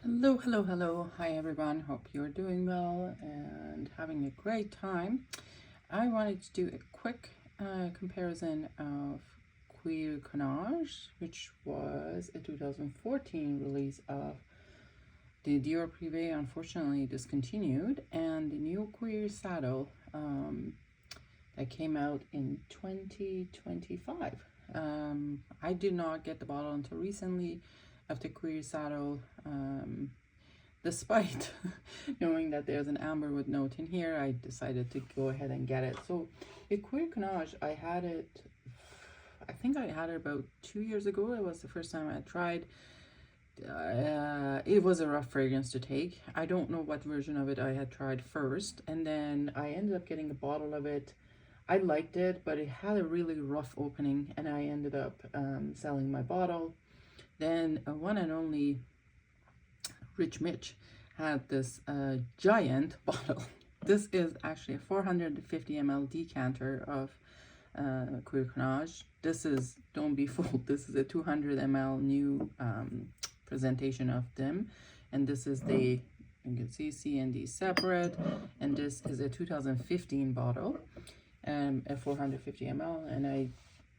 Hello, hello, hello. Hi everyone. Hope you're doing well and having a great time. I wanted to do a quick comparison of CUIR CANNAGE, which was a 2014 release of the DIOR Privé, unfortunately discontinued, and the new CUIR Saddle that came out in 2025. I did not get the bottle until recently of the CUIR Saddle, despite knowing that there's an amberwood note in here. I decided to go ahead and get it. So the CUIR CANNAGE, I think I had it about 2 years ago. It was the first time I tried. It was a rough fragrance to take. I don't know what version of it I had tried first, and then I ended up getting a bottle of it. I liked it, but it had a really rough opening, and I ended up selling my bottle. Then one and only Rich Mitch had this giant bottle. This is actually a 450 ml decanter of CUIR CANNAGE. This is, don't be fooled, this is a 200 ml new presentation of them, and this is the, you can see C and D separate, and this is a 2015 bottle, a 450 ml. And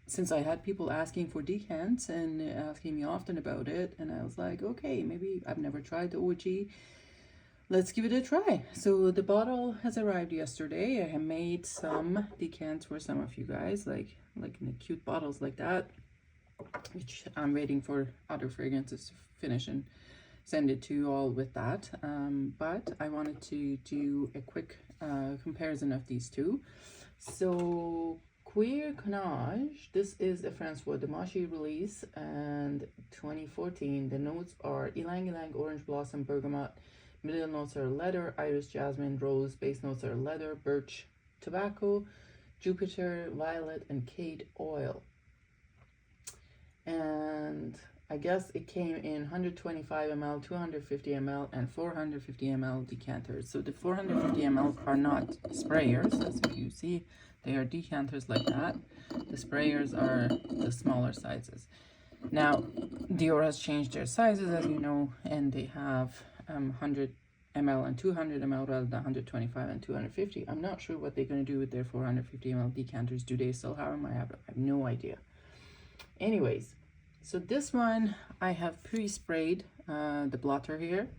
since I had people asking for decants and asking me often about it, and I was like, okay, maybe I've never tried the OG, let's give it a try. So the bottle has arrived yesterday. I have made some decants for some of you guys, like in the cute bottles like that, which I'm waiting for other fragrances to finish and send it to you all with that. But I wanted to do a quick comparison of these two. So CUIR CANNAGE, this is a Francois Demachi release, and 2014. The notes are ylang ylang, orange blossom, bergamot. Middle notes are leather, iris, jasmine, rose. Base notes are leather, birch, tobacco, Jupiter, violet, and cade oil. And I guess it came in 125 ml, 250 ml, and 450 ml decanters. So the 450 ml are not sprayers, as you see. They are decanters like that. The sprayers are the smaller sizes. Now, DIOR has changed their sizes, as you know, and they have 100 ml and 200 ml rather than 125 and 250. I'm not sure what they're going to do with their 450 ml decanters. Do they still have them? I have no idea. Anyways, so this one I have pre-sprayed the blotter here.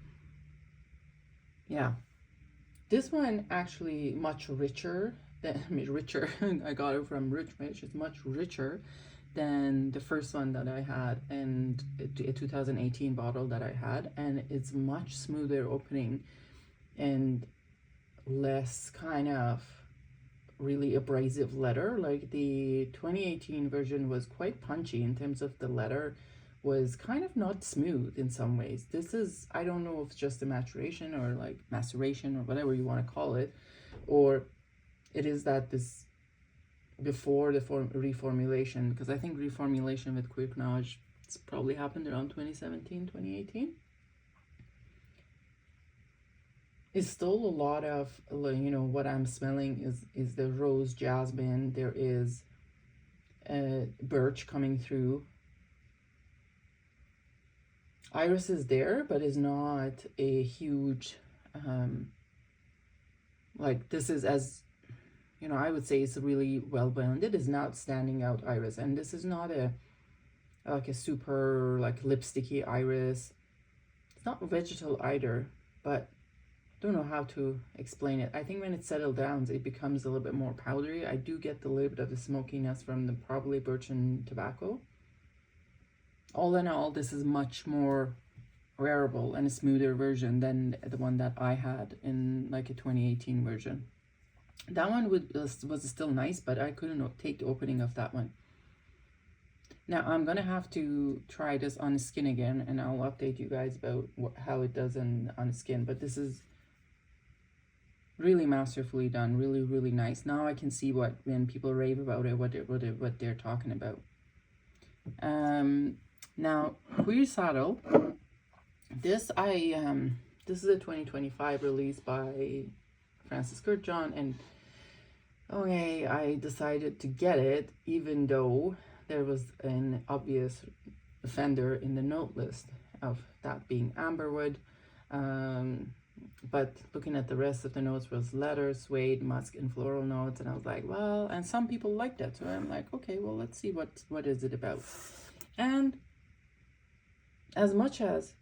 Yeah, this one actually much richer than I got it from Rich Mitch. It's much richer than the first one that I had, and a 2018 bottle that I had, and it's much smoother opening and less kind of really abrasive leather. Like the 2018 version was quite punchy in terms of the leather was kind of not smooth in some ways. This is, I don't know if it's just a maturation or like maceration or whatever you want to call it, or it is that this before the reformulation, because I think reformulation with CUIR CANNAGE it's probably happened around 2017, 2018. It's still a lot of, you know, what I'm smelling is the rose, jasmine. There is birch coming through. Iris is there, but is not a huge, like this is, as you know, I would say it's really well blended. It's not standing out iris, and this is not like a super like lipsticky iris. It's not vegetal either, but don't know how to explain it. I think when it settles down, it becomes a little bit more powdery. I do get the little bit of the smokiness from the probably birch and tobacco. All in all, this is much more wearable and a smoother version than the one that I had in like a 2018 version. That one was still nice, but I couldn't take the opening of that one. Now I'm gonna have to try this on the skin again, and I'll update you guys about how it does on the skin. But this is really masterfully done, really, really nice. Now I can see when people rave about it, what they're talking about. Now CUIR Saddle, this is a 2025 release by Francis Kurtjohn, and okay, I decided to get it even though there was an obvious offender in the note list of that being amberwood. But looking at the rest of the notes was leather, suede, musk, and floral notes, and I was like, well, and some people liked that, so I'm like, okay, well, let's see what is it about. And as much as,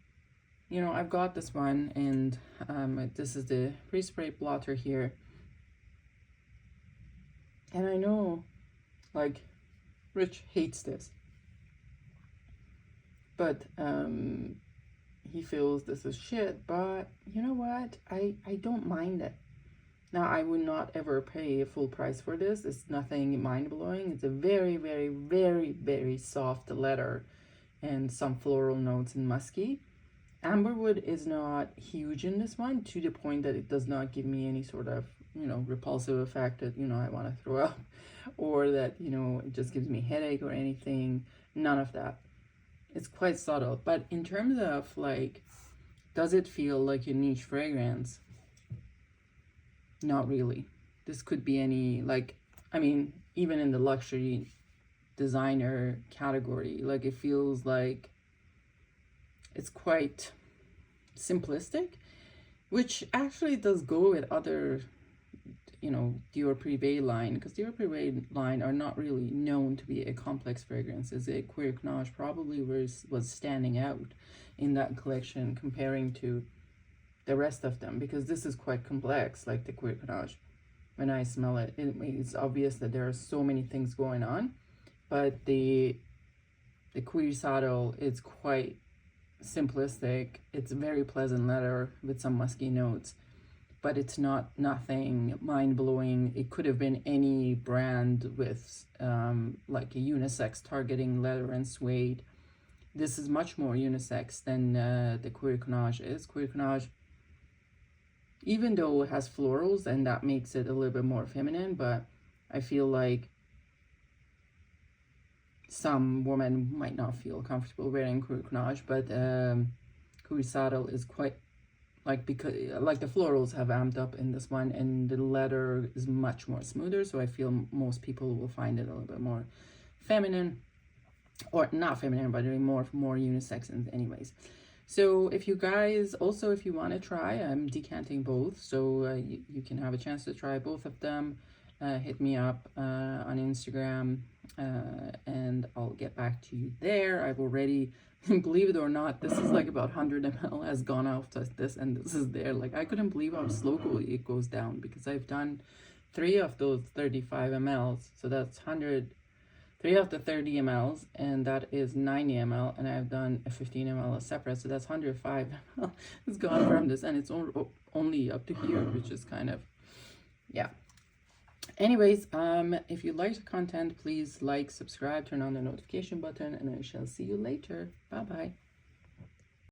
you know, I've got this one, and this is the pre-spray blotter here, and I know, like, Rich hates this, but he feels this is shit, but you know what, I don't mind it. Now, I would not ever pay a full price for this. It's nothing mind-blowing. It's a very, very, very, very soft leather and some floral notes and musky. Amberwood is not huge in this one, to the point that it does not give me any sort of, you know, repulsive effect that, you know, I want to throw up, or that, you know, it just gives me headache or anything. None of that. It's quite subtle. But in terms of, like, does it feel like a niche fragrance? Not really. This could be any, like, I mean, even in the luxury designer category, like, it feels like it's quite simplistic, which actually does go with other, you know, Dior Privé line, because Dior Privé line are not really known to be a complex fragrance. As a CUIR CANNAGE probably was standing out in that collection comparing to the rest of them, because this is quite complex, like the CUIR CANNAGE. When I smell it, it's obvious that there are so many things going on, but the CUIR Saddle is quite simplistic. It's a very pleasant leather with some musky notes, but it's nothing mind-blowing. It could have been any brand with like a unisex targeting leather and suede. This is much more unisex than the CUIR CANNAGE is. CUIR CANNAGE, even though it has florals, and that makes it a little bit more feminine, but I feel like some women might not feel comfortable wearing CUIR CANNAGE, but CUIR Saddle is quite, like, because like the florals have amped up in this one, and the leather is much more smoother, so I feel most people will find it a little bit more feminine, or not feminine, but more unisex anyways. So if you guys also, if you want to try, I'm decanting both, so you can have a chance to try both of them. Hit me up on Instagram, and I'll get back to you there. I've already, believe it or not, this is like about 100 ml has gone off to this, and this is there. Like, I couldn't believe how slowly it goes down, because I've done 3 of those 35 mLs, so that's 3 of the 30 mLs, and that is 90 ml, and I've done a 15 ml separate, so that's 105 ml. It's gone from this, and it's only up to here, which is kind of, yeah. Anyways, if you like the content, please like, subscribe, turn on the notification button, and I shall see you later. Bye bye.